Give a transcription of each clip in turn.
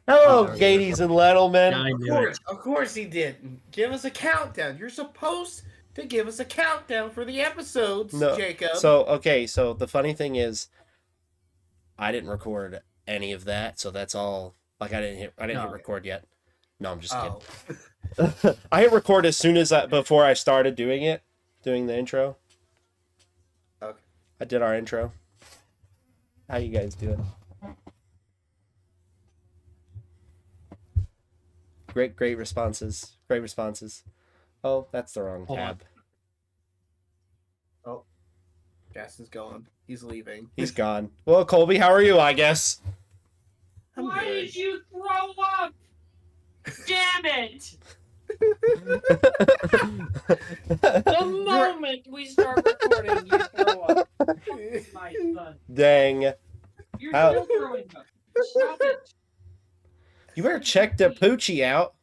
Hello, there we Gadies and Lettleman. I Of knew course, it. of course he did. Give us a countdown. You're supposed to give us a countdown for the episodes, No, Jacob. so the funny thing is, I didn't record any of that, so that's all. Like I didn't hit record yet. No, I'm just Oh, kidding. I hit record as soon as before I started doing the intro. okay. I did our intro. How you guys doing? Great responses. Great responses. Oh, that's the wrong Hold on. tab. Oh, Justin's going. He's leaving. He's gone. Well, Colby, how are you? I guess. I'm Why good. did you throw up? Damn it! The moment we start recording, you throw up. My son. Dang. You're How- still throwing up. Stop it. You better check the Poochie out.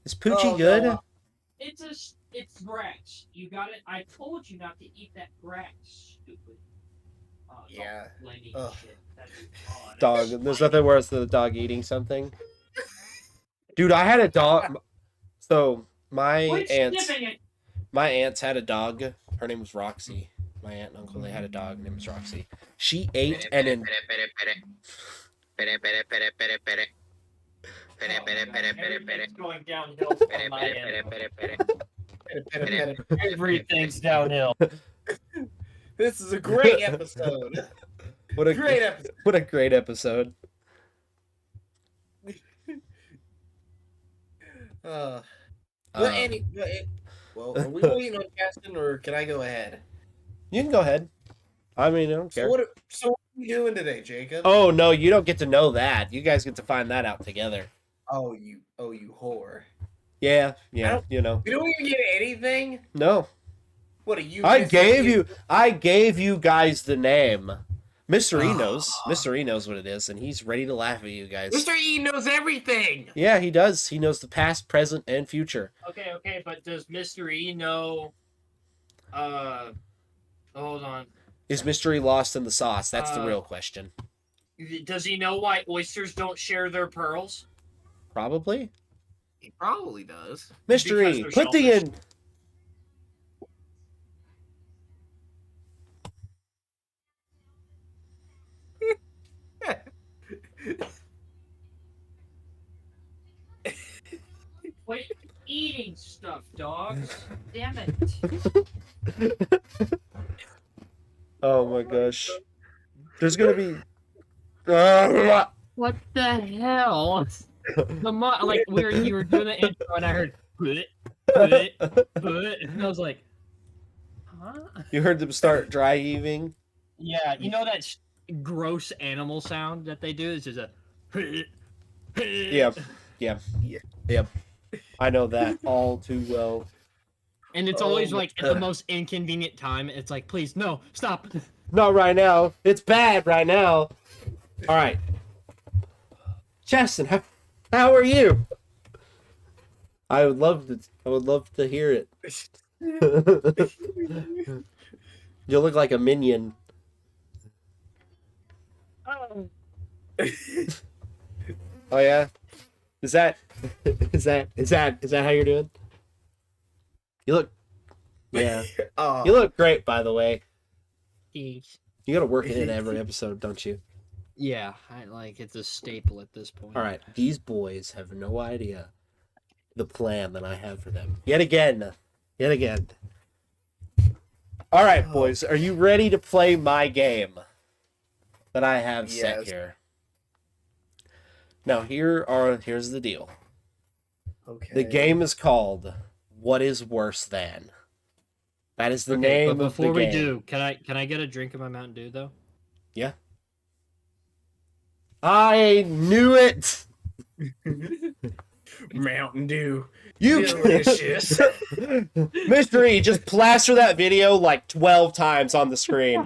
Is Poochie Oh, good? no. It's grass. You got it. I told you not to eat that grass, stupid. It's all Yeah. flaming Ugh. shit. That is odd. Dog. There's nothing worse than a dog eating something. Dude, I had a dog. So Quit sniffing it. my aunts had a dog. Her name was Roxy. My aunt and uncle, they had a dog named Roxy. She ate and then It's going downhill from my end. Everything's downhill. This is a great episode. what a Great episode. What a great episode. Well, Um, well, are we waiting on Justin, or can I go ahead? You can go ahead. I mean, I don't care. So what are we doing today, Jacob? Oh no, you don't get to know that. You guys get to find that out together. Oh, you whore. Yeah, don't- you know. We don't even get anything. No. What are you? I gave you guys the name. Mr. E knows. Mr. E knows what it is, and he's ready to laugh at you guys. Mr. E knows everything. Yeah, he does. He knows the past, present, and future. Okay, but does Mr. E know? Hold on. Is Mr. E lost in the sauce? That's the Uh, real question. Does he know why oysters don't share their pearls? Probably. He probably does. Mr. E, Because they're put the selfish. in. Quit eating stuff, dogs. Damn it. Oh my gosh. There's gonna be. What the hell? Like you were doing the intro and I heard and I was like, huh? You heard them start dry heaving. Yeah, you know that gross animal sound that they do? It's just a Yep. I know that all too well. And it's always like at the most inconvenient time. It's like, please, no, stop. Not right now. It's bad right now. All right. Justin, how are you? I would love to hear it. You look like a minion. Oh yeah? Is that how you're doing? You look Yeah. You look great, by the way. You gotta work it in every episode, don't you? Yeah, it's a staple at this point. All right, these boys have no idea the plan that I have for them. Yet again. All right, boys, are you ready to play my game that I have set here? Now, here's the deal. Okay. The game is called What is Worse Than? That is the name but of the before we game. do, can I get a drink of my Mountain Dew though? Yeah. I knew it. Mountain Dew. You Delicious. Mr. E, just plaster that video like 12 times on the screen.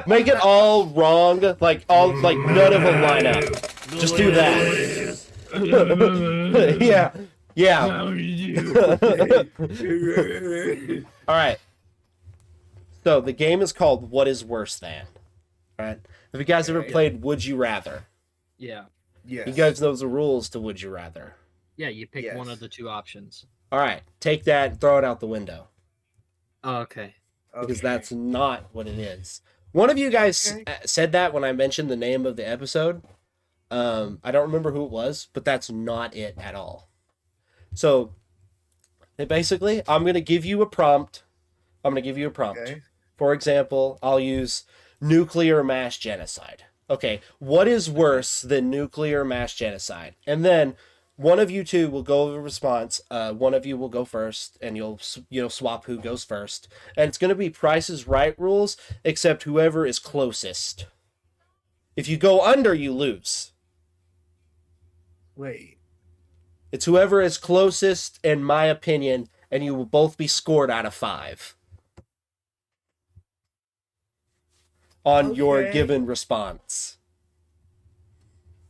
Make it all wrong, like none of them line up. Just do that. Yeah. All right. So the game is called What is Worse Than? All right. Have you guys ever Okay. played Would You Rather? Yeah. Yes. You guys know the rules to Would You Rather. Yeah, you pick one Yes. of the two options. All right, take that and throw it out the window Oh, okay. because Okay. that's not what it is. One of you guys said that when I mentioned the name of the episode. I don't remember who it was, but that's not it at all. So, basically, I'm going to give you a prompt. Okay. For example, I'll use nuclear mass genocide. Okay, what is worse than nuclear mass genocide? And then one of you two will go over response. One of you will go first, and you'll swap who goes first. And it's going to be Price is Right rules, except whoever is closest. If you go under, you lose. Wait. It's whoever is closest, in my opinion, and you will both be scored out of 5 on your Okay. given response.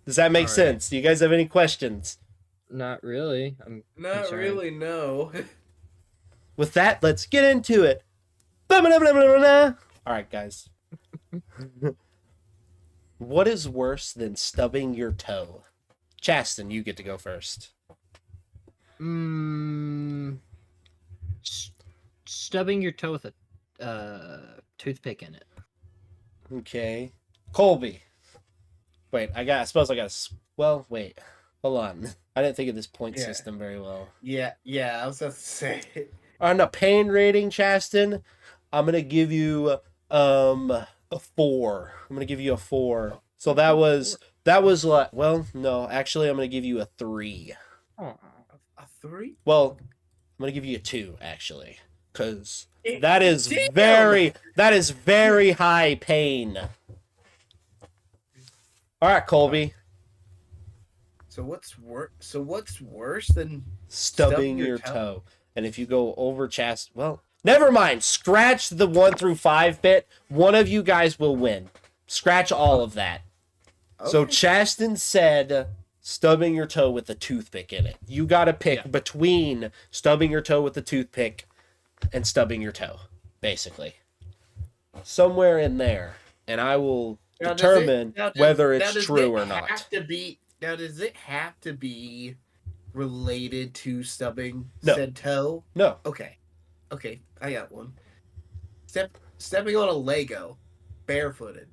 Does that make All right. sense? Do you guys have any questions? Not really. I'm Not concerned. really, no. With that, let's get into it. All right, guys. What is worse than stubbing your toe? Chasten, you get to go first. Stubbing your toe with a toothpick in it. Okay. Colby. Wait, I suppose I got well, wait. Hold on. I didn't think of this point Yeah. system very well. Yeah, I was about to say. On a pain rating, Chasten, I'm gonna give you a 4. I'm gonna give you a 4. So that was like, well, no, actually I'm gonna give you a 3. Oh. A 3? Well, I'm gonna give you a 2 actually, because Damn. that is very high pain. All right, Colby. So what's worse than Stubbing your toe. And if you go over chest, well, never mind. Scratch the 1 through 5 bit. One of you guys will win. Scratch all of that. Okay. So Chasten said stubbing your toe with a toothpick in it. You got to pick between stubbing your toe with a toothpick and stubbing your toe, basically. Somewhere in there. And I will determine whether it's true or not. Now, does it have to be related to stubbing No. said toe? No. Okay, I got one. Stepping on a Lego, barefooted.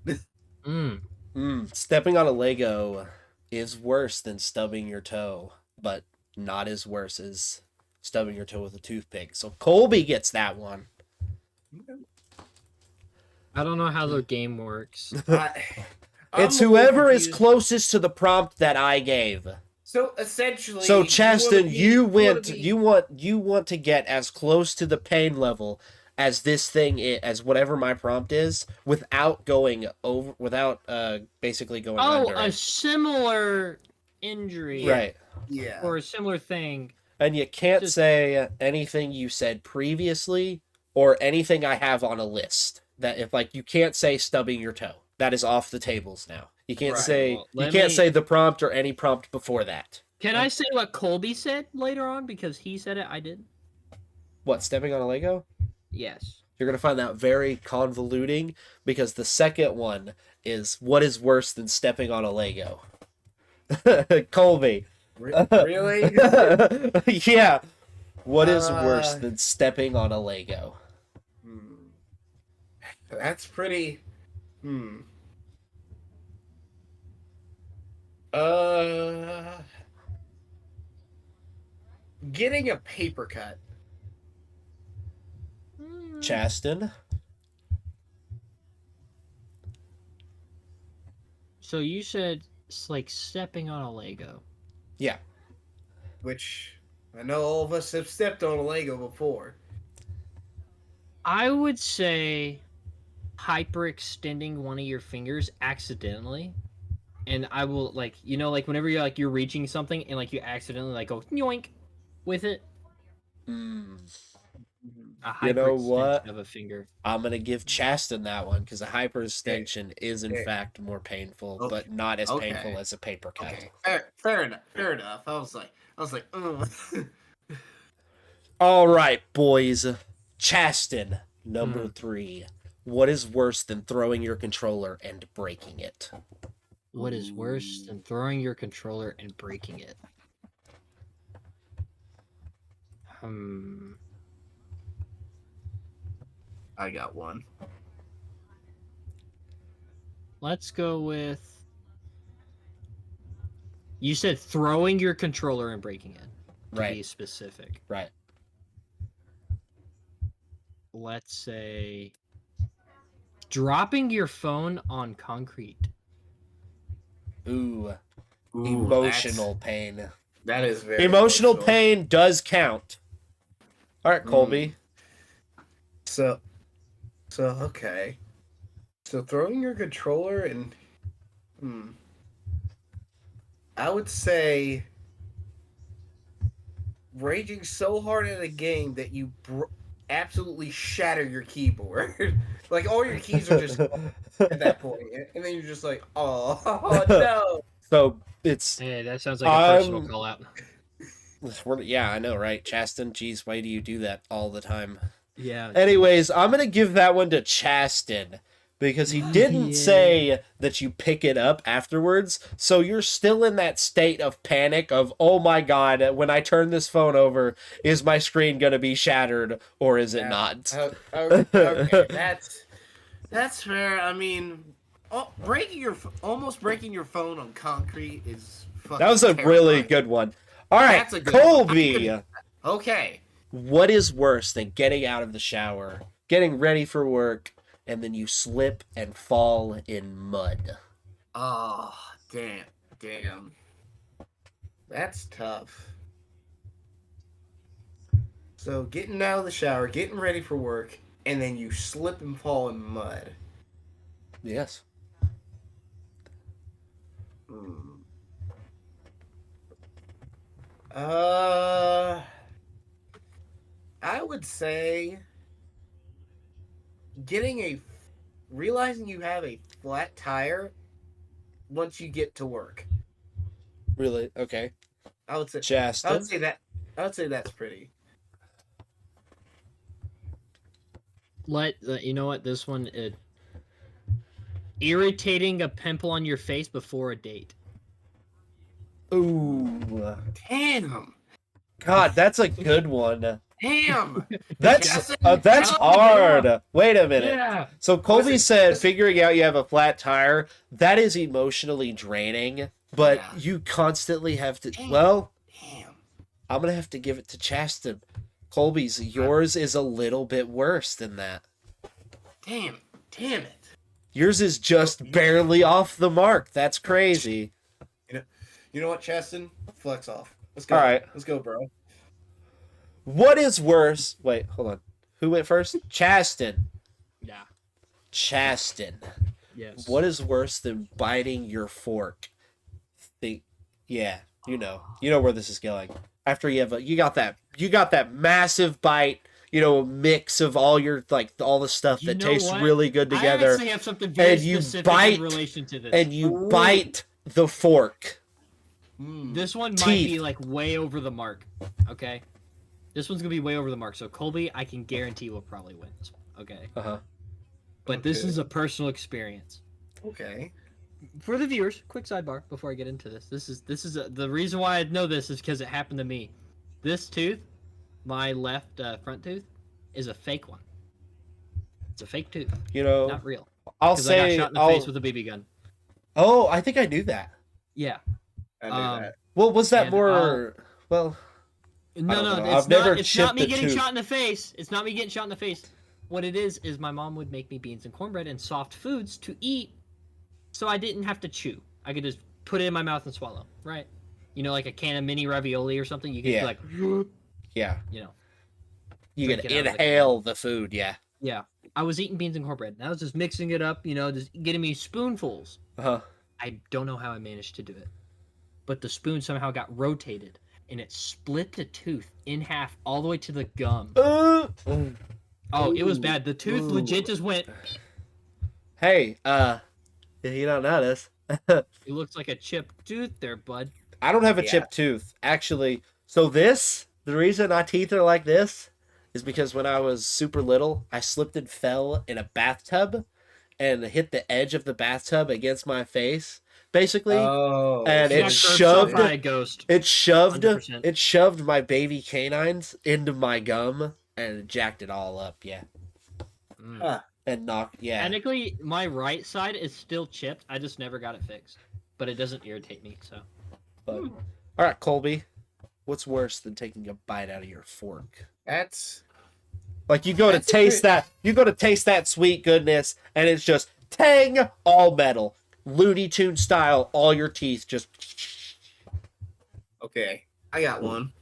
Stepping on a Lego is worse than stubbing your toe, but not as worse as stubbing your toe with a toothpick. So Colby gets that one. I don't know how the game works. It's whoever is closest to the prompt that I gave. So essentially, So Chasten, you want to get as close to the pain level as this thing is, as whatever my prompt is, without going over, basically going under. A similar injury, Right? Yeah. or a similar thing. And you can't say anything you said previously or anything I have on a list. That if you can't say stubbing your toe. That is off the tables now. You can't say say the prompt or any prompt before that. Can I say what Colby said later on because he said it? I did. What, stepping on a Lego? Yes. You're going to find that very convoluting because the second one is what is worse than stepping on a Lego? Colby. Really? Yeah. What is worse than stepping on a Lego? That's pretty. Getting a paper cut. Chasten. So you said it's like stepping on a Lego. Yeah. Which I know all of us have stepped on a Lego before. I would say hyperextending one of your fingers accidentally. And I will whenever you're reaching something and you accidentally go yoink with it. A You know what? hyperextension of a finger. I'm gonna give Chasten that one because a hyperextension is in fact more painful, but not as painful as a paper cut. Okay. Fair enough. I was like, ugh. All right, boys. Chasten, number 3. What is worse than throwing your controller and breaking it? What is worse than throwing your controller and breaking it? I got one. Let's go with. You said throwing your controller and breaking it. To be specific. Right. Let's say dropping your phone on concrete. Ooh, Ooh, emotional pain. That is very Emotional pain does count. All right, Colby. So okay. So throwing your controller and I would say raging so hard at a game that you absolutely shatter your keyboard. Like all your keys are just at that point, and then you're just like, oh no. So it's Hey, that sounds like a personal call out. Yeah, I know, right? Chaston, geez, why do you do that all the time? Yeah. Anyways, I'm gonna give that one to Chaston because he didn't say that you pick it up afterwards, so you're still in that state of panic of, oh my god, when I turn this phone over, is my screen gonna be shattered or is it not? Okay, that's fair. I mean, almost breaking your phone on concrete is fucking That was a terrifying. really good one. All right, That's a good Colby. one. Okay. What is worse than getting out of the shower, getting ready for work, and then you slip and fall in mud? Oh, damn. That's tough. So getting out of the shower, getting ready for work, and then you slip and fall in mud. Yes. I would say realizing you have a flat tire once you get to work. Really? Okay. I would say Chaston. I would say that's pretty. You know what? This one, irritating a pimple on your face before a date. Ooh. Damn. God, that's a good one. Damn. That's hard. Wait a minute. Yeah. So Colby said figuring out you have a flat tire, that is emotionally draining, but you constantly have to Damn. I'm going to have to give it to Chaston. Colby's, yours is a little bit worse than that. Damn it. Yours is just barely off the mark. That's crazy. You know what, Chaston? Flex off. Let's go. All right. Let's go, bro. What is worse? Wait, hold on. Who went first? Chaston. Yeah. Chaston. Yes. What is worse than biting your fork? Yeah, you know where this is going. After you got that massive bite, a mix of all your all the stuff that tastes really good together. I actually have something very specific in relation to this. And you bite the fork. This one might be way over the mark. Okay. This one's gonna be way over the mark. So Colby, I can guarantee will probably win this one. Okay. But this is a personal experience. Okay. For the viewers, quick sidebar before I get into this. The reason why I know this is because it happened to me. This tooth, my left front tooth, is a fake one. It's a fake tooth. Not real. I'll say I got shot in the face with a BB gun. Oh, I think I knew that. Yeah. I knew that. Well, was that more? Well. No, it's not me getting shot in the face. It's not me getting shot in the face. What it is my mom would make me beans and cornbread and soft foods to eat, so I didn't have to chew. I could just put it in my mouth and swallow. Right? Like a can of mini ravioli or something. You could be like, yeah. You Drink can it out of the inhale the food. Yeah. Yeah. I was eating beans and cornbread, and I was just mixing it up. Just getting me spoonfuls. I don't know how I managed to do it, but the spoon somehow got rotated. And it split the tooth in half all the way to the gum. It was bad. The tooth legit just went. Hey, you don't notice. It looks like a chipped tooth there, bud. I don't have a chipped tooth, actually. So the reason my teeth are like this is because when I was super little, I slipped and fell in a bathtub and hit the edge of the bathtub against my face, basically. Oh, And You it got curbed shoved by a ghost. it shoved 100%. it shoved my baby canines into my gum and it jacked it all up, yeah. Huh. And knocked, yeah. Technically, my right side is still chipped. I just never got it fixed. But it doesn't irritate me, so. But, all right, Colby, what's worse than taking a bite out of your fork? That's Like you go to That's a taste good- that, you go to taste that sweet goodness, and it's just tang, all metal, Looney Tune style. All your teeth just. okay. I got one.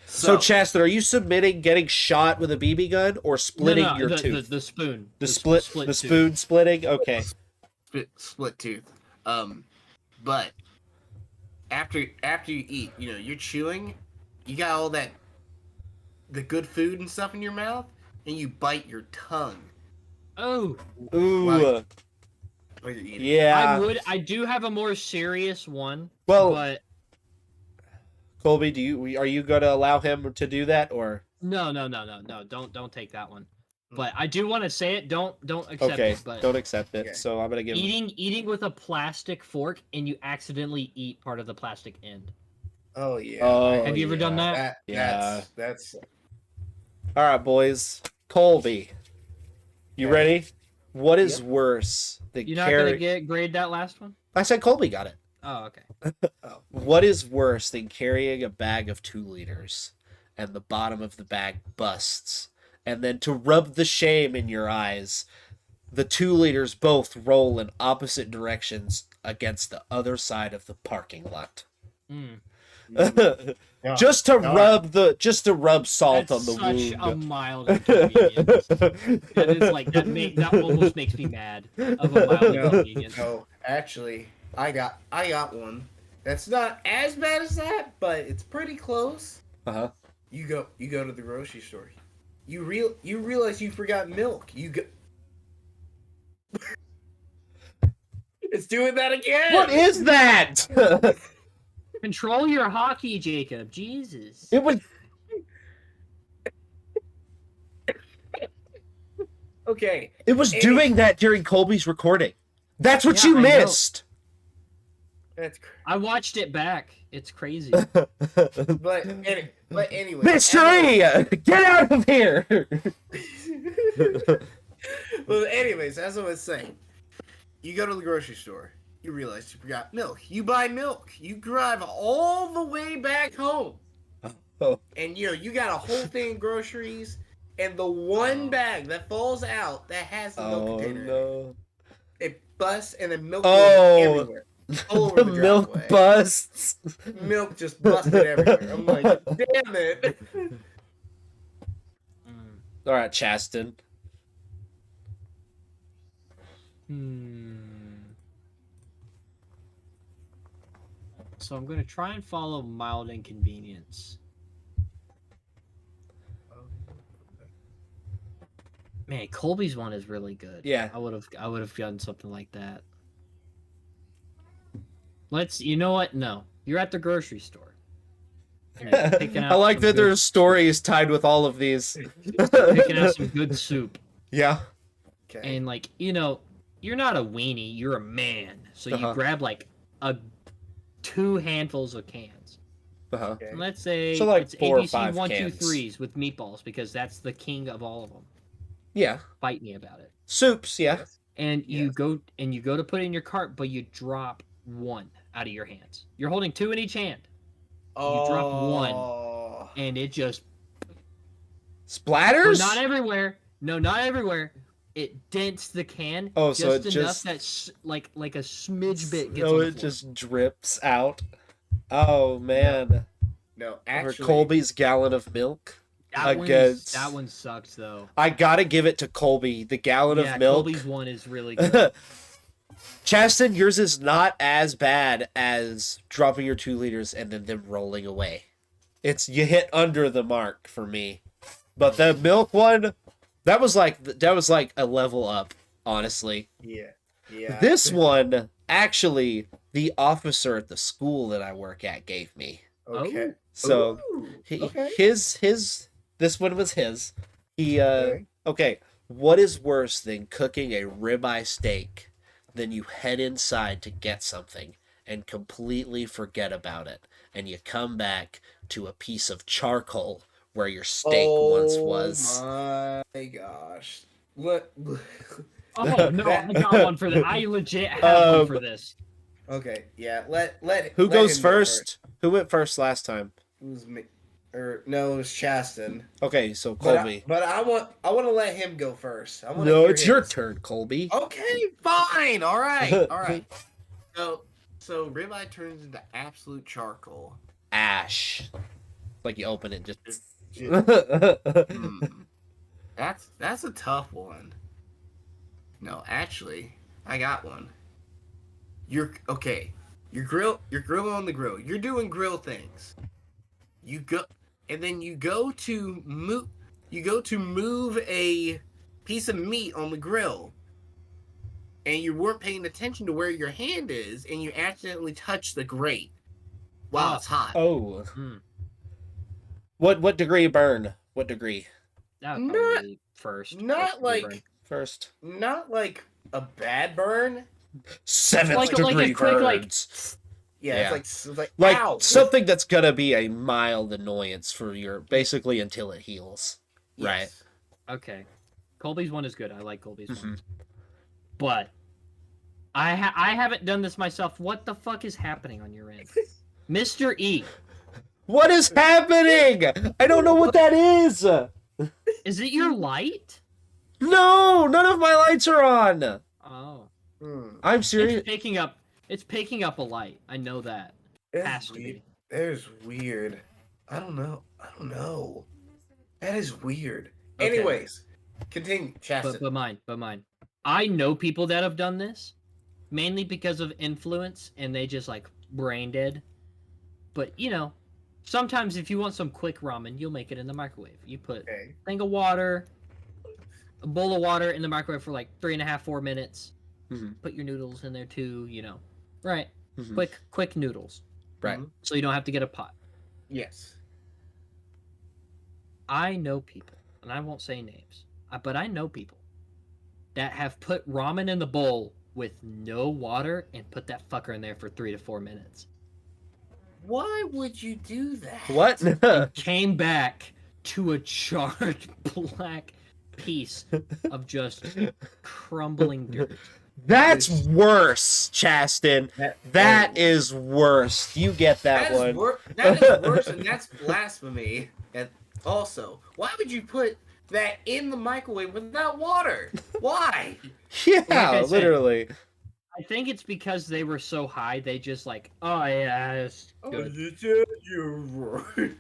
So, Chaston, are you submitting getting shot with a BB gun or splitting your the, tooth? The spoon. The split the tooth. spoon splitting. Okay. Split tooth. But after you eat, you're chewing, you got all the good food and stuff in your mouth, and you bite your tongue Oh, Ooh. Like- while you're eating. Yeah. I do have a more serious one. Well, but Colby, are you going to allow him to do that or? no. Don't take that one. But I do want to say it. Don't accept Okay, it. But don't accept it. Okay. So I'm gonna give. eating with a plastic fork and you accidentally eat part of the plastic end. Oh yeah. Oh, Have you ever done that? Yeah. That's All right, boys. Colby, you Yeah. ready? What is Yep. worse than You're not gonna grade that last one? I said Colby got it. Oh, okay. What is worse than carrying a bag of 2 liters and the bottom of the bag busts, and then to rub the shame in your eyes, the 2 liters both roll in opposite directions against the other side of the parking lot? Mm. Yeah. just to God. rub salt That's on the such wound. a mild inconvenience. That is like that almost makes me mad of a mild No. inconvenience. No, actually, I got one. That's not as bad as that, but it's pretty close. Uh-huh. You go to the grocery store. You realize you forgot milk. You go. It's doing that again. What is that? Control your hockey, Jacob. Jesus. It was Okay. doing that during Colby's recording. That's what Yeah, you I know. missed. That's I watched it back. It's crazy. but anyway. Mystery! Get out of here! Well, anyways, as I was saying, you go to the grocery store. You realize you forgot milk. You buy milk. You drive all the way back home. Oh. And you got a whole thing of groceries, and the one bag that falls out that has the milk Oh container in it, no. it busts and the milk Oh. goes everywhere. All over The the milk driveway. busts. Milk just busted everywhere. I'm like, damn it. Mm. Alright, Chaston. So I'm gonna try and follow mild inconvenience. Man, Colby's one is really good. Yeah. I would have done something like that. You know what? No. You're at the grocery store. And you're picking I out like some that good- there's stories tied with all of these. picking out some good soup. Yeah. Okay. And you're not a weenie, you're a man. So you Uh-huh. grab a 2 handfuls of cans. Uh-huh. Okay. And let's say So, like, it's 4 or ABC 5 1, 2, cans. 3s with meatballs because that's the king of all of them. Yeah. Fight me about it. Soups, yeah. And you Yes. go to put it in your cart, but you drop 1 out of your hands. You're holding 2 in each hand, drop one. and it just Splatters? not everywhere. No, not everywhere. It dents the can. Oh, so it enough just- that like a smidge bit gets No, on the it floor. just drips out. Oh man. No, For actually, Colby's gallon of milk. That against- one sucks though. I gotta give it to Colby. The gallon Yeah, of milk. Colby's one is really good. Chaston, yours is not as bad as dropping your 2 liters and then them rolling away. It's you hit under the mark for me. But the milk one, that was like a level up, honestly. yeah. This one, actually, the officer at the school that I work at gave me. Okay. So Ooh, he- okay. his This one was his. Okay. What is worse than cooking a ribeye steak? Then you head inside to get something and completely forget about it, and you come back to a piece of charcoal where your steak once was. Oh my gosh! What? Oh no, That- I got one for that. I legit have one for this. Okay, yeah. Who let goes him go first? Who went first last time? It was me, or no, it was Chaston. Okay, so But Colby. I want to let him go first. I want No, hear it's your his. turn, Colby. Okay, fine. All right, all right. So ribeye turns into absolute charcoal. Ash. Like you open it, just. Hmm. That's a tough one. No, actually, I got one. You're okay. You're grilling on the grill. You're doing grill things. You go, and then you go to move a piece of meat on the grill, and you weren't paying attention to where your hand is, and you accidentally touch the grate while it's hot. Oh. Hmm. What degree burn? What degree? That would probably be first. Not like burn. First. not like a bad burn. 7th Like degree a quick, burns. Yeah, Yeah. it's like Like ow. something that's gonna be a mild annoyance for your basically until it heals. Right. Yes. Okay, Colby's one is good. I like Colby's Mhm. one, but I haven't done this myself. What the fuck is happening on your end, Mr. E? What is happening? I don't know what that is. Is it your light? No, none of my lights are on. Oh, I'm serious. It's picking up a light. I know that. Has to be. There's weird. I don't know. That is weird. Okay. Anyways, continue, Chaston. But mine. I know people that have done this, mainly because of influence, and they just like brain dead. But sometimes if you want some quick ramen, you'll make it in the microwave. You put Okay. a bowl of water in the microwave for like 3.5-4 minutes. Mhm. Put your noodles in there too. Right? Mhm. Quick noodles. Right. So you don't have to get a pot. Yes. I know people, and I won't say names, but I know people that have put ramen in the bowl with no water and put that fucker in there for 3 to 4 minutes. Why would you do that? What? Came back to a charred black piece of just crumbling dirt. That's worse, Chaston. That is worse. You get that one. That is worse, and that's blasphemy. And also, why would you put that in the microwave without water? Why? Yeah, Like I said, literally. I think it's because they were so high, they just like, oh yeah, it's good. You're right.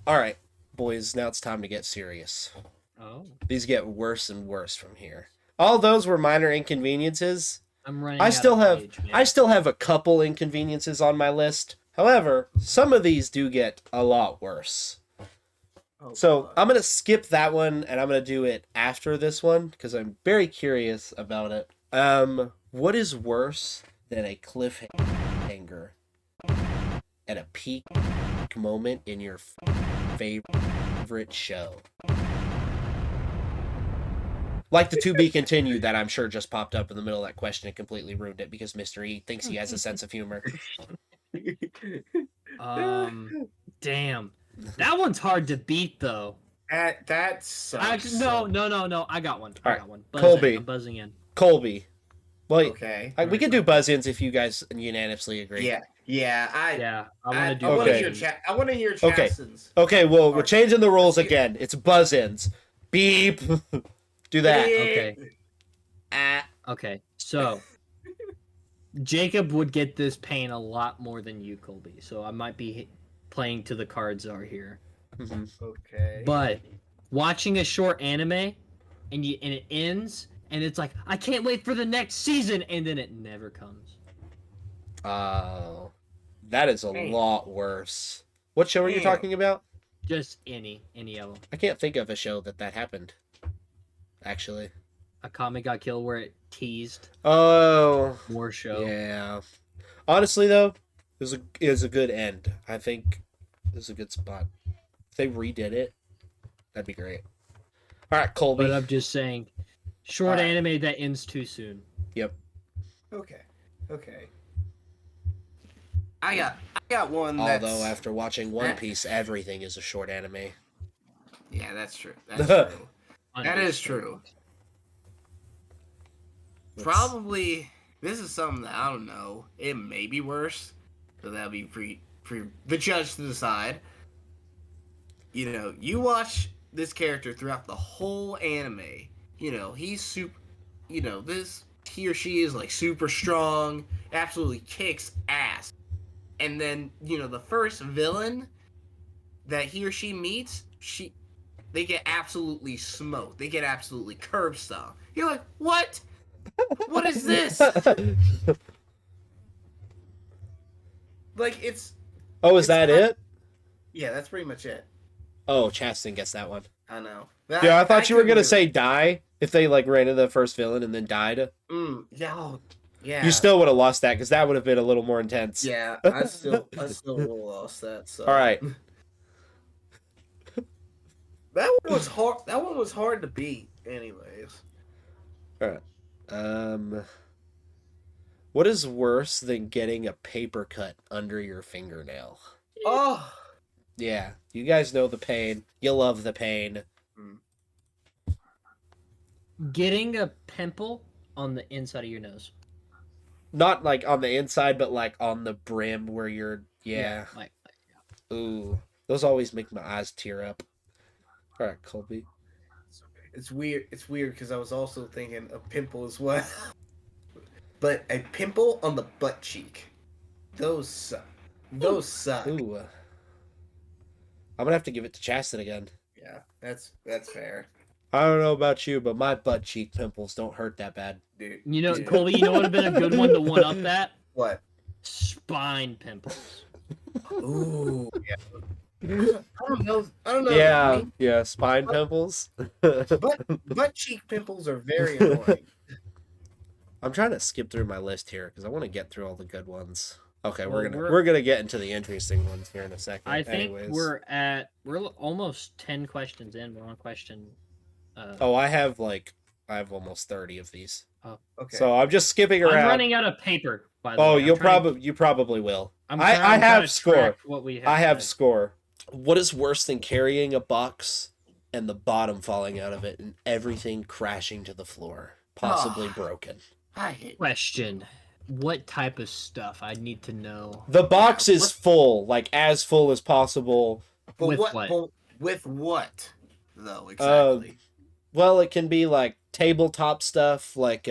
All right, boys. Now it's time to get serious. Oh, These get worse and worse from here. All those were minor inconveniences. I'm running. I out still of have page, man. I still have a couple inconveniences on my list. However, some of these do get a lot worse. Oh, So God. I'm gonna skip that one and I'm gonna do it after this one because I'm very curious about it. What is worse than a cliffhanger at a peak moment in your favorite show? Like the to be continued that I'm sure just popped up in the middle of that question and completely ruined it because Mr. E thinks he has a sense of humor. Damn, that one's hard to beat though. That sucks. No. I got one. All I right, got one. Colby. I'm buzzing in. Colby. Well, Okay. we can do buzz-ins if you guys unanimously agree. Yeah. Yeah, I want to do. I want to Okay. hear I want to hear Okay. Chaston's. Okay, well, we're changing the rules Let's again. It's buzz-ins. Beep. Do that. Okay. Okay, so Jacob would get this pain a lot more than you, Colby. So I might be playing to the cards are here. Mhm. Okay. But watching a short anime and it ends and it's like I can't wait for the next season and then it never comes. Oh, that is a Man. lot worse. What show are you Damn. talking about? Just any of them. I can't think of a show that happened. Actually. A comic got killed where it teased Oh, more show. yeah. Honestly, though, it was a good end. I think it was a good spot. If they redid it, That'd be great. All right, Colby. But I'm just saying, short anime that ends too soon. Yep. Okay. I got one. That's... Although after watching One Piece, everything is a short anime. Yeah, that's true. That's true. That is true. Probably, this is something that I don't know. It may be worse, so that'll be for the judge to decide. You know, you watch this character throughout the whole anime. You know, he's super. You know, he or she is like super strong, absolutely kicks ass. And then, you know, the first villain that he or she meets, they get absolutely smoked. They get absolutely curb stomped. You're like, what? What is this? Like, it's... Oh, is that it? Yeah, that's pretty much it. Oh, Chaston gets that one. I know. Yeah, I thought you were gonna say die if they like ran into the first villain and then died. Yeah. Yeah. You still would have lost that because that would have been a little more intense. Yeah, I still would have lost that. So. All right. That one was hard. That one was hard to beat, anyways. All right. What is worse than getting a paper cut under your fingernail? Oh. Yeah, you guys know the pain. You love the pain. Getting a pimple on the inside of your nose. Not like on the inside, but like on the brim where you're. Yeah. Like, Ooh, those always make my eyes tear up. All right, Colby. It's weird. It's weird because I was also thinking a pimple as well. But a pimple on the butt cheek. Those suck. Those suck. Ooh. I'm gonna have to give it to Chaston again. Yeah, that's fair. I don't know about you, but my butt cheek pimples don't hurt that bad. Dude. you know, Colby, you know what would have been a good one to one up that? What? Spine pimples. Ooh, yeah. I don't know. Yeah, spine pimples. Butt cheek pimples are very annoying. I'm trying to skip through my list here because I want to get through all the good ones. Okay, we're gonna get into the interesting ones here in a second. I think Anyways. we're almost 10 questions in. We're on question. I have almost 30 of these. Oh, okay. So I'm just skipping around. I'm running out of paper. By the way. You probably will. I have score. What we have I have today. score. What is worse than carrying a box and the bottom falling out of it and everything crashing to the floor, possibly broken? I hate Question: what type of stuff? I need to know. The box is full, like as full as possible. But With what? what? But with what? Though exactly. Well, it can be like tabletop stuff, like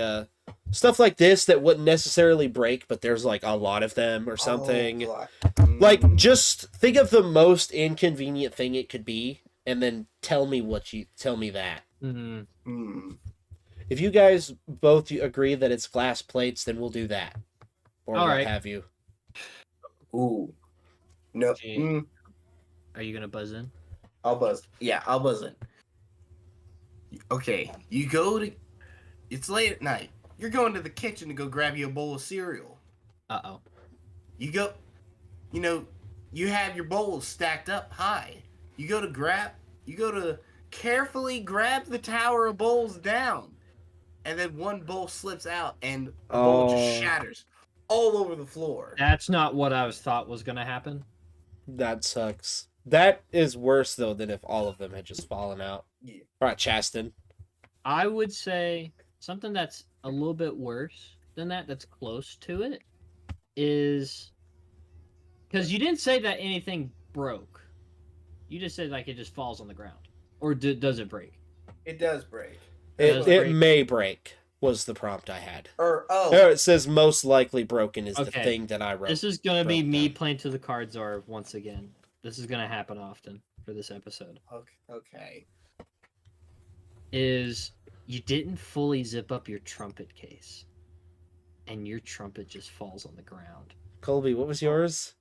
stuff like this that wouldn't necessarily break, but there's like a lot of them or something. Oh, Like, just think of the most inconvenient thing it could be, and then tell me that. Mm-hmm. If you guys both agree that it's glass plates, then we'll do that. Or All what right. have you. Ooh. No. Okay. Are you gonna buzz in? I'll buzz. Yeah, I'll buzz in. Okay, you go to... It's late at night. You're going to the kitchen to go grab you a bowl of cereal. Uh-oh. You go... You know, you have your bowls stacked up high. You go to carefully grab the tower of bowls down. And then one bowl slips out and a bowl just shatters all over the floor. That's not what I thought was gonna happen. That sucks. That is worse, though, than if all of them had just fallen out. Yeah. All right, Chaston. I would say something that's a little bit worse than that, that's close to it, is... Because you didn't say that anything broke. You just said, like, it just falls on the ground. Or does it break? It does break. It may break, was the prompt I had. Oh, It says most likely broken is the Okay. thing that I wrote. This is going to be broke me down. playing to the cards are once again. This is going to happen often for this episode. okay. Is you didn't fully zip up your trumpet case. And your trumpet just falls on the ground. Colby, what was yours?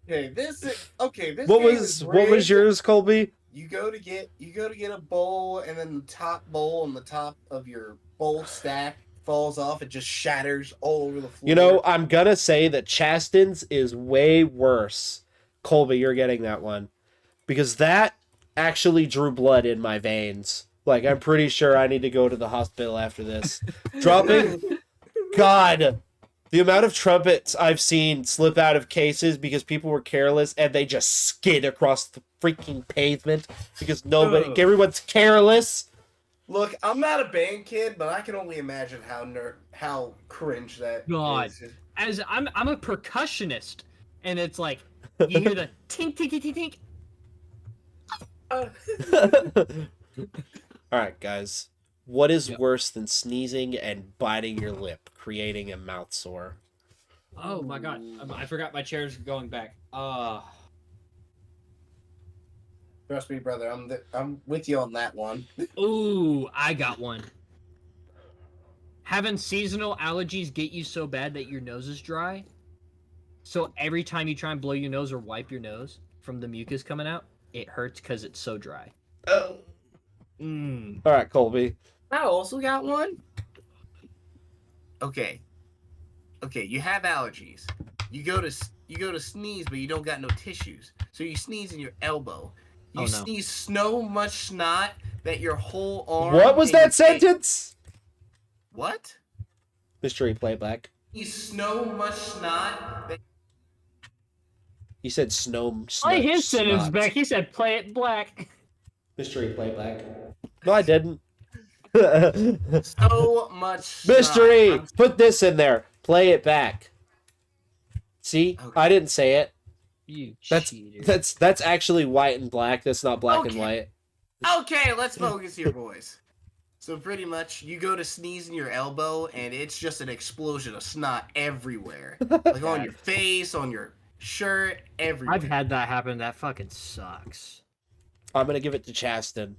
Okay, this is okay. This What game was is what was rigged. yours, Colby? You go to get a bowl, and then the top bowl and the top of your bowl stack falls off. It just shatters all over the floor. You know, I'm gonna say that Chaston's is way worse Colby, you're getting that one. Because that actually drew blood in my veins. Like, I'm pretty sure I need to go to the hospital after this. Dropping... God, the amount of trumpets I've seen slip out of cases because people were careless and they just skid across the freaking pavement because everyone's careless. Look, I'm not a band kid, but I can only imagine how cringe that God. is. As I'm a percussionist, and it's like you hear the tink tink tink tink. All right, guys. What is worse than sneezing and biting your lip, creating a mouth sore? Oh my god. I forgot my chair's going back. Trust me, brother. I'm with you on that one. Ooh, I got one. Having seasonal allergies get you so bad that your nose is dry. So every time you try and blow your nose or wipe your nose from the mucus coming out, it hurts because it's so dry. Oh. Mm. All right, Colby. I also got one. Okay, you have allergies. You go to sneeze, but you don't got no tissues. So you sneeze in your elbow. You sneeze so much snot that your whole arm... What was that sentence? What? Mystery playback. You so much snot that... He said snow. Play his sentence back. He said play it black. Mystery playback. No, I didn't. So much Mystery! Put this in there. Play it back. See? Okay. I didn't say it. You cheater. That's actually white and black. That's not black and white. Okay, let's focus here, boys. So pretty much, you go to sneeze in your elbow, and it's just an explosion of snot everywhere. Like on your face, on your shirt, everywhere. I've had that happen. That fucking sucks. I'm gonna give it to Chasten.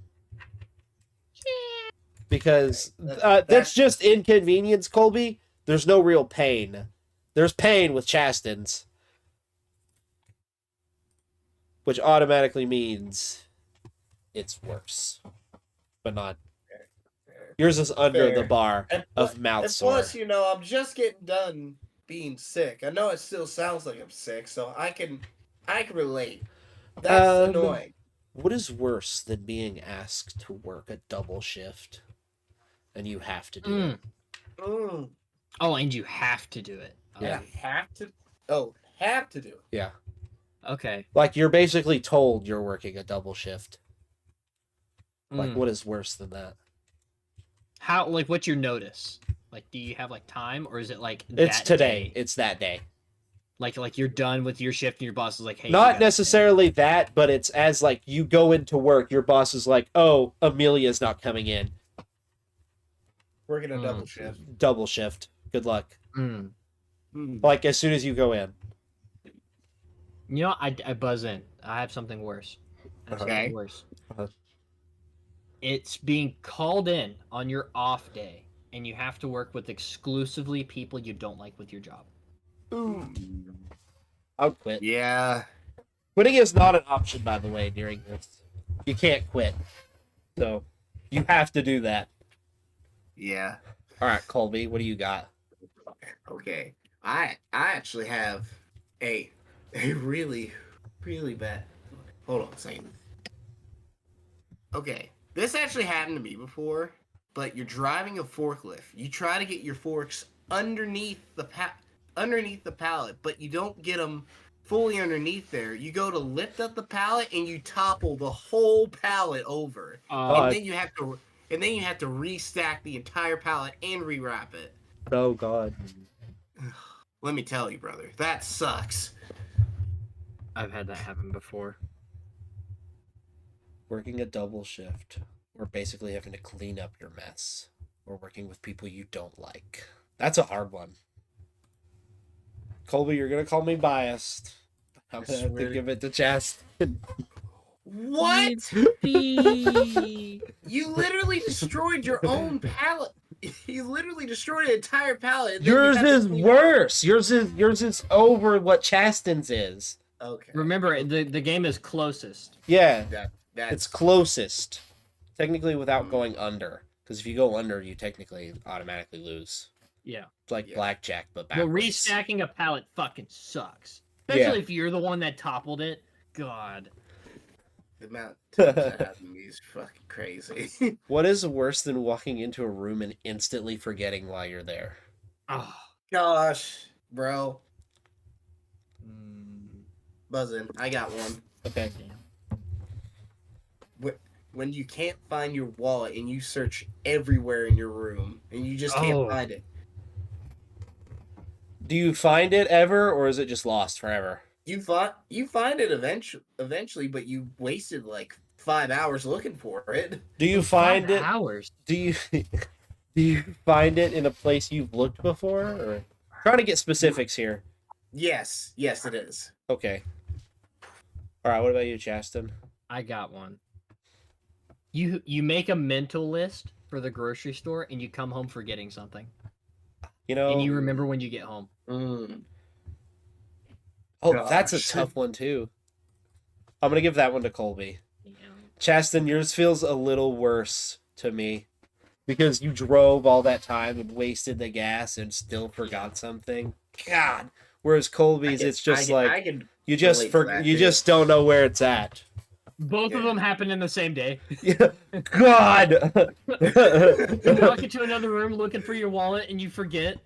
Because that's just inconvenience, Colby. There's no real pain. There's pain with Chasten's. Which automatically means it's worse. But not... Yours is under the bar of mouth sore. Plus, I'm just getting done being sick. I know it still sounds like I'm sick, so I can relate. That's annoying. What is worse than being asked to work a double shift? And you have to do it. Mm. Oh, and you have to do it. Yeah. Have to. Oh, have to do it. Yeah. Okay. Like, you're basically told you're working a double shift. Like, what is worse than that? How, like, what's your notice? Like, do you have, like, time, or is it, like, it's today. Day? It's that day. Like you're done with your shift and your boss is like, hey. Not necessarily that, but it's as, like, you go into work, your boss is like, oh, Amelia's not coming in. Working a double shift. Double shift. Good luck. Mm. Like, as soon as you go in. I buzz in. I have something worse. Okay. It's being called in on your off day, and you have to work with exclusively people you don't like with your job. Ooh. I'll quit. Yeah. Quitting is not an option, by the way, during this. You can't quit. So, you have to do that. Yeah. All right, Colby, what do you got? Okay. I actually have a really, really bad... Hold on a second. Okay. This actually happened to me before, but you're driving a forklift. You try to get your forks underneath the pallet, but you don't get them fully underneath there. You go to lift up the pallet and you topple the whole pallet over. And then you have to restack the entire pallet and rewrap it. Oh God. Let me tell you, brother, that sucks. I've had that happen before. Working a double shift, or basically having to clean up your mess, or working with people you don't like. That's a hard one. Colby, you're gonna call me biased. I'm gonna have to give it to Chasten. What? You literally destroyed your own pallet. You literally destroyed an entire pallet. Yours is worse. Yours is over what Chasten's is. Okay. Remember, the game is closest. Yeah, that's... it's closest. Technically without going under. Because if you go under, you technically automatically lose. Yeah. It's like blackjack, but backwards. But restacking a pallet fucking sucks. Especially if you're the one that toppled it. God. The amount of times that happened to me is fucking crazy. What is worse than walking into a room and instantly forgetting why you're there? Oh. Gosh, bro. Buzzing. I got one. Okay. When you can't find your wallet and you search everywhere in your room and you just can't find it. Do you find it ever, or is it just lost forever? You find it eventually, but you wasted like 5 hours looking for it. Do you find it? Hours. Do you find it in a place you've looked before? Or trying to get specifics here. Yes, it is. Okay. All right. What about you, Chaston? I got one. You make a mental list for the grocery store and you come home forgetting something. And you remember when you get home. Oh, that's a tough one too. I'm gonna give that one to Colby. Yeah. Chaston, yours feels a little worse to me because you drove all that time and wasted the gas and still forgot something. God. Whereas Colby's, it's just you just don't know where it's at. Both of them happen in the same day. Yeah. God. You walk into another room looking for your wallet and you forget.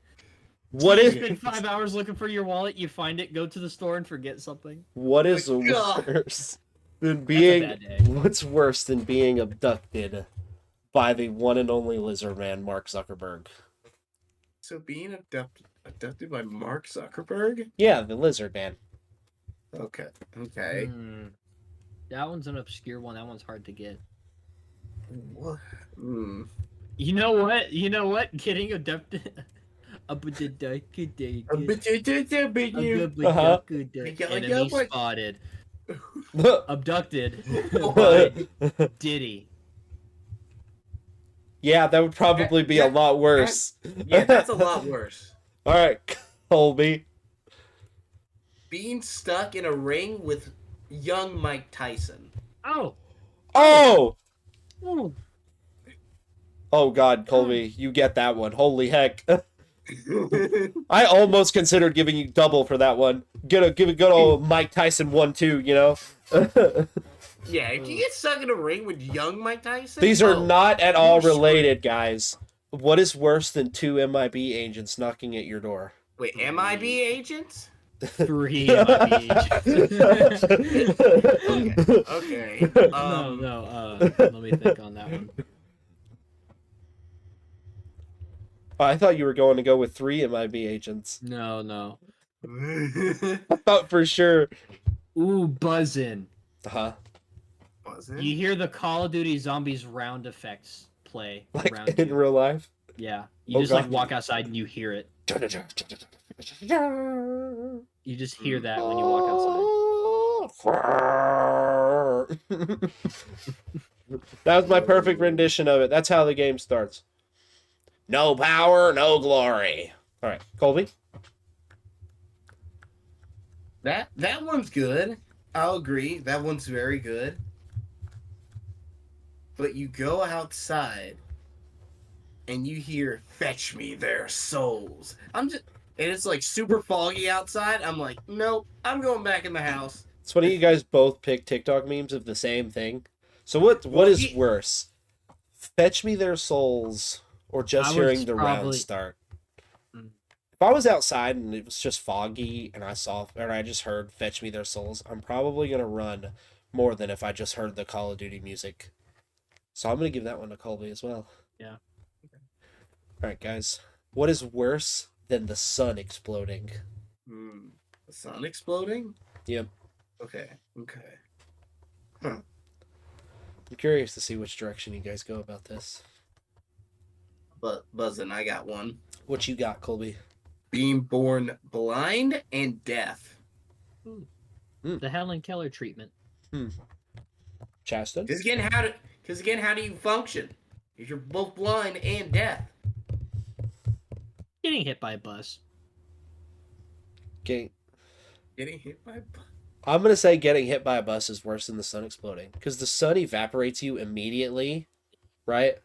You spend 5 hours looking for your wallet, you find it, go to the store and forget something. What is worse than being? What's worse than being abducted by the one and only lizard man, Mark Zuckerberg? So being abducted by Mark Zuckerberg? Yeah, the lizard man. Okay. That one's an obscure one. That one's hard to get. What? You know what? Getting abducted. Enemy spotted. Abducted by Diddy. Yeah, that would probably be a lot worse. That's a lot worse. All right, Colby. Being stuck in a ring with young Mike Tyson. Oh! Ooh. Oh God, Colby, you get that one. Holy heck. I almost considered giving you double for that one. Give a good old Mike Tyson 1-2, you know? Yeah, if you get stuck in a ring with young Mike Tyson... These are not at all related, guys. What is worse than 2 MIB agents knocking at your door? Wait, MIB agents? 3 MIB agents. Okay. No. Let me think on that one. I thought you were going to go with 3 MIB agents. No. I thought for sure. Ooh, buzzing. Uh-huh. Buzzing? You hear the Call of Duty Zombies round effects play Like around in you. real life? Yeah. You just like walk outside and you hear it. You just hear that when you walk outside. That was my perfect rendition of it. That's how the game starts. No power, no glory. All right, Colby. That one's good. I'll agree. That one's very good. But you go outside and you hear "Fetch me their souls." And it's like super foggy outside. I'm like, nope, I'm going back in the house. It's funny you guys both pick TikTok memes of the same thing. So what is worse? Fetch me their souls or just hearing the round start? If I was outside and it was just foggy and I just heard "Fetch me their souls," I'm probably gonna run more than if I just heard the Call of Duty music. So I'm gonna give that one to Colby as well. Yeah. All right, guys. What is worse than the sun exploding? The sun exploding? Yep. Okay. I'm curious to see which direction you guys go about this. But buzzing, I got one. What you got, Colby? Being born blind and deaf. The Helen Keller treatment. Chaston? Because again, how do you function? If you're both blind and deaf. Getting hit by a bus. Getting hit by a bus. I'm going to say getting hit by a bus is worse than the sun exploding. Because the sun evaporates you immediately, right?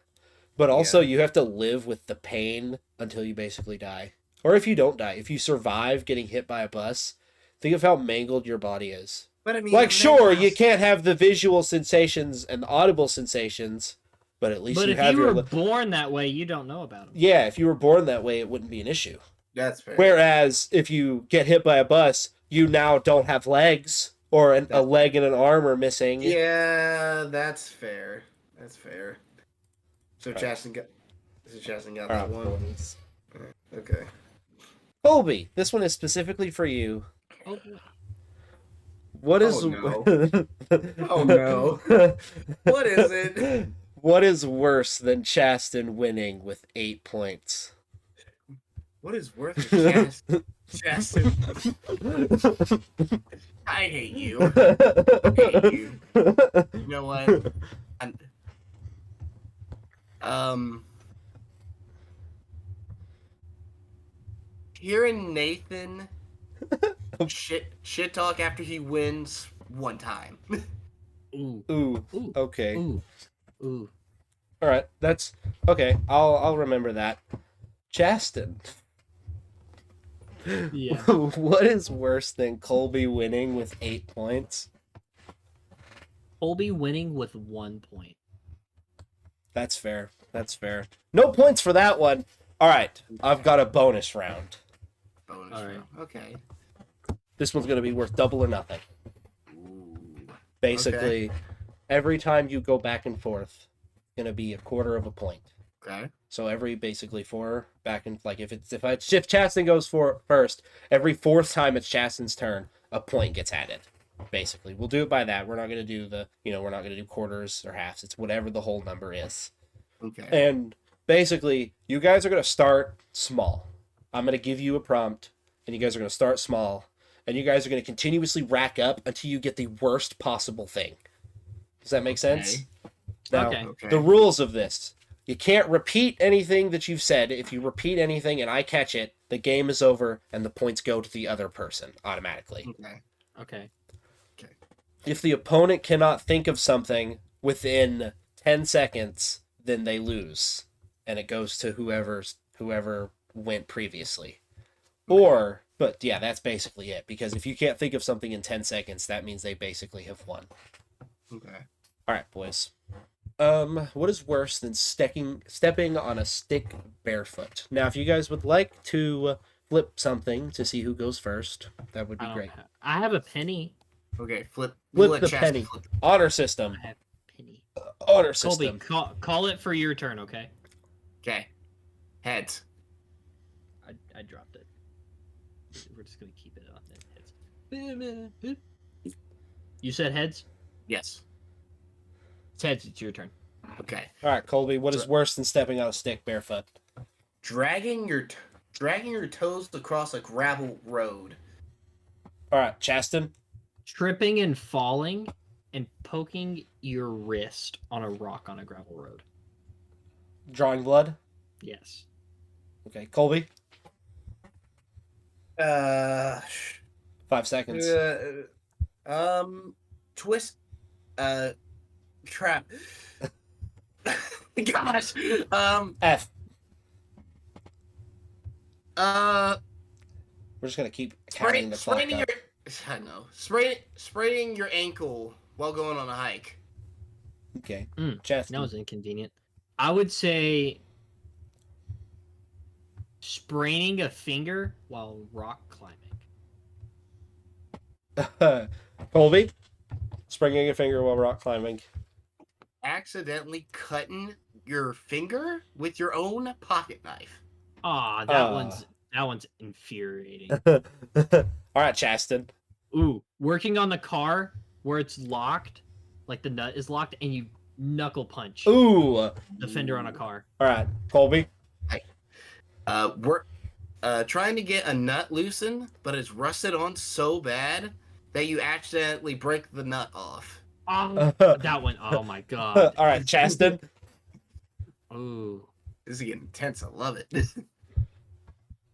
But also you have to live with the pain until you basically die. Or if you don't die, if you survive getting hit by a bus, Think of how mangled your body is. But I mean, Like, sure, you can't. can't have the visual sensations and the audible sensations, but at least But you if have you your. were born that way, you don't know about them. Yeah, if you were born that way, it wouldn't be an issue. That's fair. Whereas if you get hit by a bus, you now don't have legs, or a leg and an arm are missing. Yeah, that's fair. That's fair. So Right. Chasten got All that right, one. boys. Okay. Colby, this one is specifically for you. Oh, What is? Oh, no. Oh, no. What is it? What is worse than Chasten winning with 8 points? What is worth it, Chasten? I hate you. I hate you. You know what? Hearing Nathan shit talk after he wins one time. ooh, Ooh. ooh, Okay. ooh. All right. That's okay. I'll remember that. Chasten. Yeah. What is worse than Colby winning with 8 points? Colby winning with 1 point. That's fair. That's fair. No points for that one. All right. I've got a bonus round. Bonus All right. round. Okay. This one's going to be worth double or nothing. Ooh. Basically, every time you go back and forth, it's going to be a quarter of a point. Okay. So every basically 4 back and like if Chasten goes for first, every 4th time it's Chasten's turn, a point gets added. Basically, we'll do it by that. We're not going to do we're not going to do quarters or halves. It's whatever the whole number is. Okay. And basically, you guys are going to start small. I'm going to give you a prompt, and you guys are going to start small, and you guys are going to continuously rack up until you get the worst possible thing. Does that make sense? Now, Okay. the rules of this. You can't repeat anything that you've said. If you repeat anything and I catch it, the game is over and the points go to the other person automatically. Okay. Okay. If the opponent cannot think of something within 10 seconds, then they lose. And it goes to whoever went previously. But yeah, that's basically it. Because if you can't think of something in 10 seconds, that means they basically have won. Okay. All right, boys. What is worse than stepping on a stick barefoot? Now, if you guys would like to flip something to see who goes first, that would be great. I have a penny. Okay. Flip Flip the Chasten penny. flip. Honor system. I have a penny. Honor Colby, system. call it for your turn, okay? Okay. Heads. I dropped it. We're just gonna keep it on heads. You said heads? Yes. It's heads. It's your turn. Okay. All right, Colby. What is worse than stepping on a stick barefoot? Dragging your toes across a gravel road. All right, Chasten. Tripping and falling and poking your wrist on a rock on a gravel road. Drawing blood. Yes. Okay, Colby. 5 seconds. Twist. Trap. Gosh. F. Uh. We're just gonna keep counting the clock Spraining up. I know. Spraining your ankle while going on a hike. Okay. That was inconvenient. I would say spraining a finger while rock climbing. Colby. Springing a finger while rock climbing. Accidentally cutting your finger with your own pocket knife. Ah, that one's infuriating. All right, Chasten. Ooh, working on the car where it's locked, like the nut is locked, and you knuckle punch Ooh. the fender on a car. All right, Colby. Trying to get a nut loosened, but it's rusted on so bad that you accidentally break the nut off. Oh, that one. Oh my god. All right, Chasten. Ooh. This is getting intense. I love it.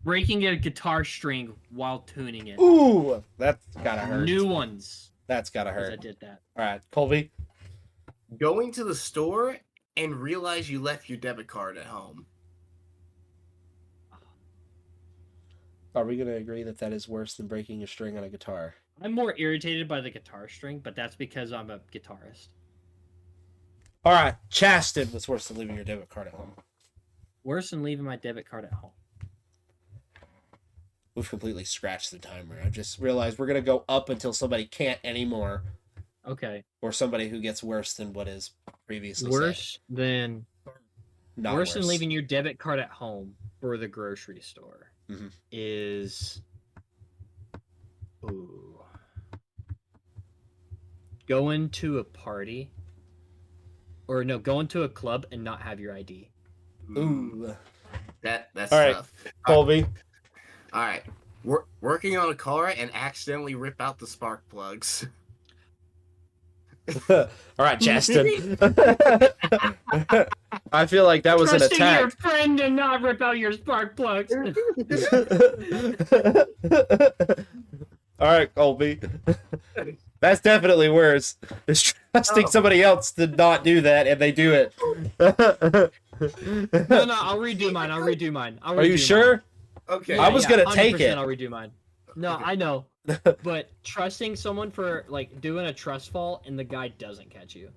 Breaking a guitar string while tuning it. Ooh, that's gotta hurt. New ones. That's gotta 'cause I hurt. did that. All right, Colby. Going to the store and realize you left your debit card at home. Are we gonna agree that that is worse than breaking a string on a guitar? I'm more irritated by the guitar string, but that's because I'm a guitarist. All right, Chasten, what's worse than leaving your debit card at home? Worse than leaving my debit card at home. We've completely scratched the timer. I just realized we're gonna go up until somebody can't anymore, Okay. or somebody who gets worse than what is previously Worse than said. Not worse than leaving your debit card at home for the grocery store Mhm. is going to a party going to a club and not have your ID. Ooh. That's All right, tough. Colby. All right. Working on a car and accidentally rip out the spark plugs. All right, Chasten. I feel like that was an Trusting attack. your friend and not rip out your spark plugs. All right, Colby. That's definitely worse. Is trusting somebody else to not do that, and they do it. No, I'll redo mine. Are you sure? Okay. I was gonna take 100% it. I'll redo mine. No, Okay. I know. But trusting someone for like doing a trust fall and the guy doesn't catch you.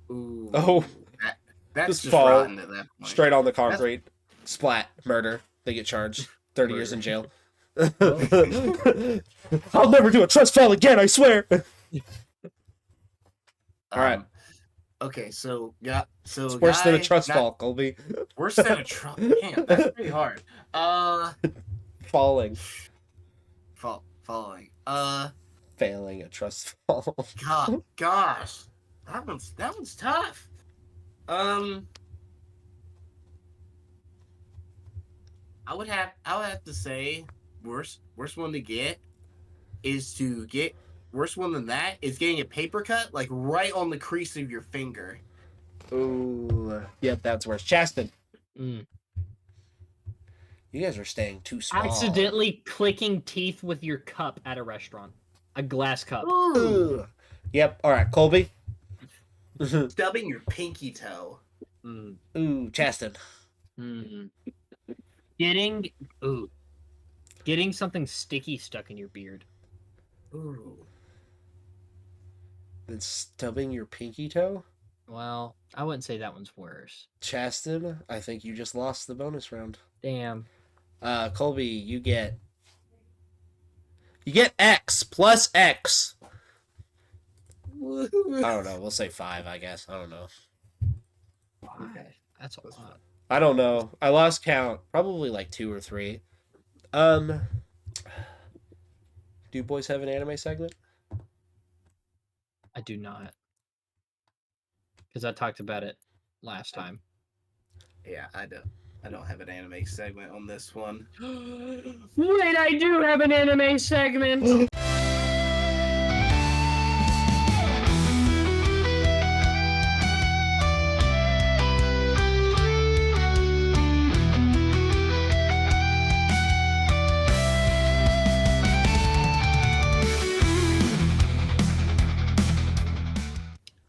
Ooh. Oh. That's Just just fall rotten at that point. Straight on the concrete. Splat. Murder. They get charged. 30 years in jail. I'll never do a trust fall again, I swear. All right. Okay, so It's worse than a guy trust got- fall, Colby. Worse than a trust. Damn, that's pretty hard. Falling. Following. Failing a trust fall. Gosh, that one's tough. I would have to say worst one to get is to get worst one than that is getting a paper cut like right on the crease of your finger. Ooh. Yep, that's worse. Chasten. Mm. You guys are staying too small. Accidentally clicking teeth with your cup at a restaurant. A glass cup. Ooh. Yep. All right, Colby. Stubbing your pinky toe. Mm. Ooh, Chasten. Mm. Getting something sticky stuck in your beard. Ooh. Then stubbing your pinky toe? Well, I wouldn't say that one's worse. Chasten, I think you just lost the bonus round. Damn. Colby, you get X plus X. I don't know. We'll say 5, I guess. I don't know. Okay. That's a lot. I don't know. I lost count. Probably like 2 or 3. Do you boys have an anime segment? I do not. Because I talked about it last time. Yeah, I don't have an anime segment on this one. Wait, I do have an anime segment!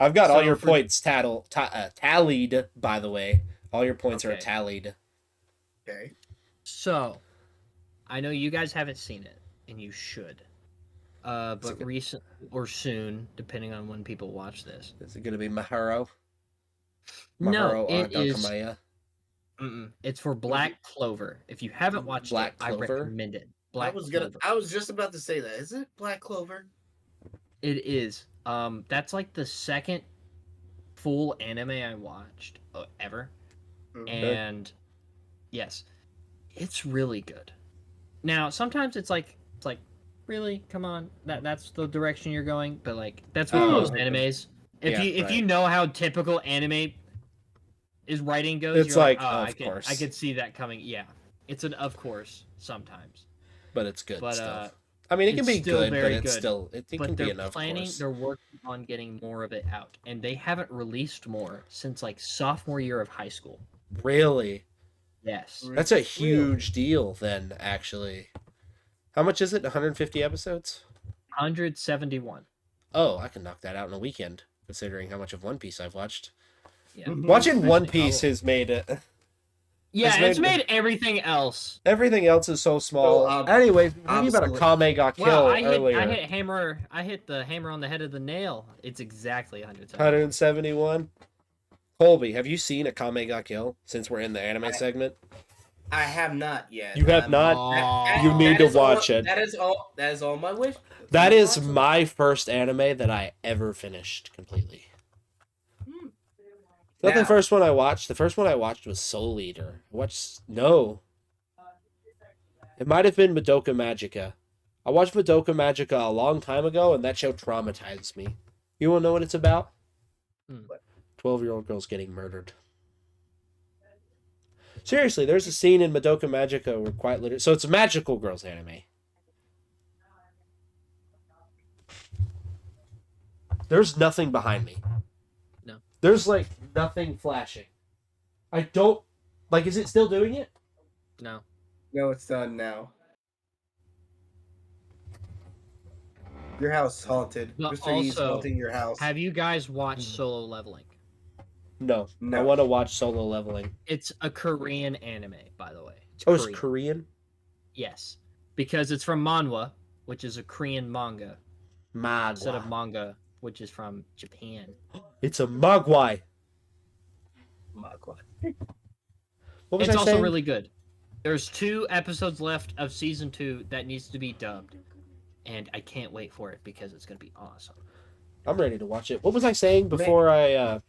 I've got all So your for- points tallied, by the way. All your points are Okay. tallied. Okay. So, I know you guys haven't seen it, and you should. But okay. recent or soon, depending on when people watch this. Is it going to be Maharo? No, it is. Dankamaya? It's for Black Clover. If you haven't watched Black it, I Clover? recommend it. Black I was Clover. just about to say that. Is it Black Clover? It is. That's like the second full anime I watched ever, and yes, it's really good. Now, sometimes it's like really, come on, that's the direction you're going, but like that's with most animes. If you know how typical anime is writing goes, It's you're like, oh, of course. I could see that coming. Yeah, it's an of course sometimes, But it's good but still. I mean, it can it's be still good, but very it's good. still it but can they're be enough. they're working on getting more of it out, and they haven't released more since like sophomore year of high school. Really, Yes, that's a huge deal. Then actually, how much is it? 150 episodes. 171. Oh, I can knock that out in a weekend, considering how much of One Piece I've watched. Yeah, Watching One Actually, Piece has made it. Yeah, it's made everything else. Everything else is so small. Anyways, we were talking about a Kame got killed earlier. I hit the hammer on the head of the nail. It's exactly 171. Colby, have you seen a Kame got kill since we're in the anime segment? I have not yet. You have not? You need to watch it. That is all my wish. That is my first anime that I ever finished completely. Not the first one I watched. The first one I watched was Soul Eater. It might have been Madoka Magica. I watched Madoka Magica a long time ago, and that show traumatized me. You want to know what it's about? 12-year-old girls getting murdered. Seriously, there's a scene in Madoka Magica where quite literally... So it's a magical girls anime. There's nothing behind me. No. There's, like, nothing flashing. I don't... Like, is it still doing it? No. No, it's done now. Your house is haunted. But Mr. E's haunting your house. Have you guys watched Solo Leveling? No. I want to watch Solo Leveling. It's a Korean anime, by the way. It's Korean? Yes. Because it's from manhwa, which is a Korean manga. Instead of manga, which is from Japan. It's a magwai. It's also really good. There's 2 episodes left of season 2 that needs to be dubbed. And I can't wait for it because it's going to be awesome. I'm ready to watch it. What was I saying before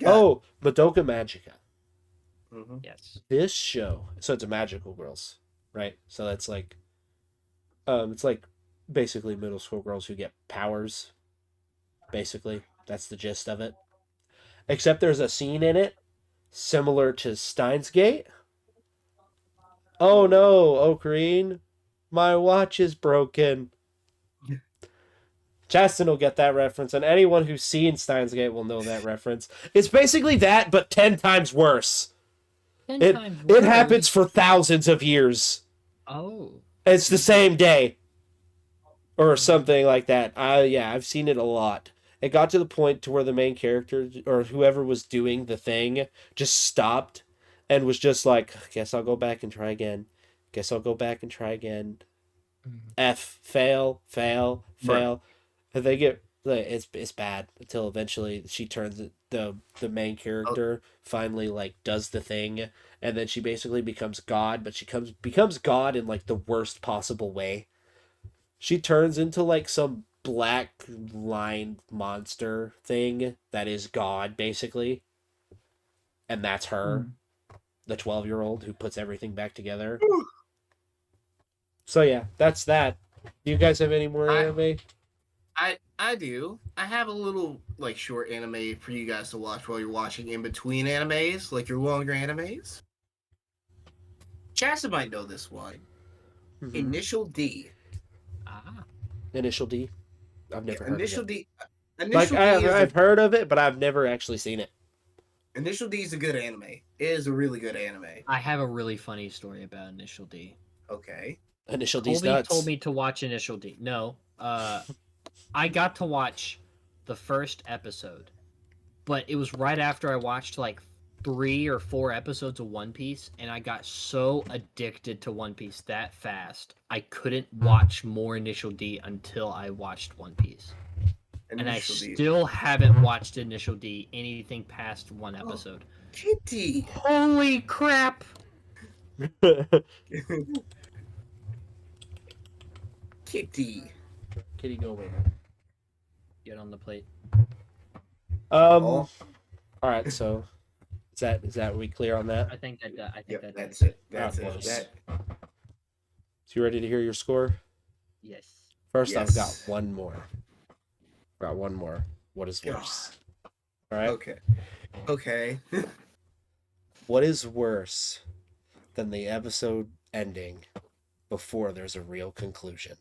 Oh, Madoka Magica. Mm-hmm. Yes. This show. So it's a magical girls, right? So that's like, it's like basically middle school girls who get powers. Basically, that's the gist of it. Except there's a scene in it similar to Steins Gate. Oh no, Ocarine, my watch is broken. Justin will get that reference, and anyone who's seen Steins Gate will know that reference. It's basically that, but 10 times worse. It happens for thousands of years. Oh. It's the same day. Or something like that. I've seen it a lot. It got to the point to where the main character, or whoever was doing the thing, just stopped and was just like, guess I'll go back and try again. Guess I'll go back and try again. F, fail. Right. And they get, it's bad until eventually she turns, the main character finally, like, does the thing, and then she basically becomes God, but she becomes God in, like, the worst possible way. She turns into, like, some black line monster thing that is God, basically. And that's her, the 12-year-old who puts everything back together. So, yeah, that's that. Do you guys have any more anime? I do. I have a little, like, short anime for you guys to watch while you're watching in between animes, like your longer animes. Chasta might know this one. Mm-hmm. Initial D. Initial D? I've never heard Initial of it. D. I've heard of it, but I've never actually seen it. Initial D is a good anime. It is a really good anime. I have a really funny story about Initial D. Okay. Initial D's nuts. Told me to watch Initial D. No. I got to watch the first episode, but it was right after I watched like 3 or 4 episodes of One Piece, and I got so addicted to One Piece that fast, I couldn't watch more Initial D until I watched One Piece. And I still haven't watched Initial D anything past 1 episode. Kitty! Holy crap! Kitty, go away. Get on the plate. All right, so is that we clear on that? I think that's it. That's it. So you ready to hear your score? Yes. First, I've got one more. What is worse? All right. Okay. What is worse than the episode ending before there's a real conclusion?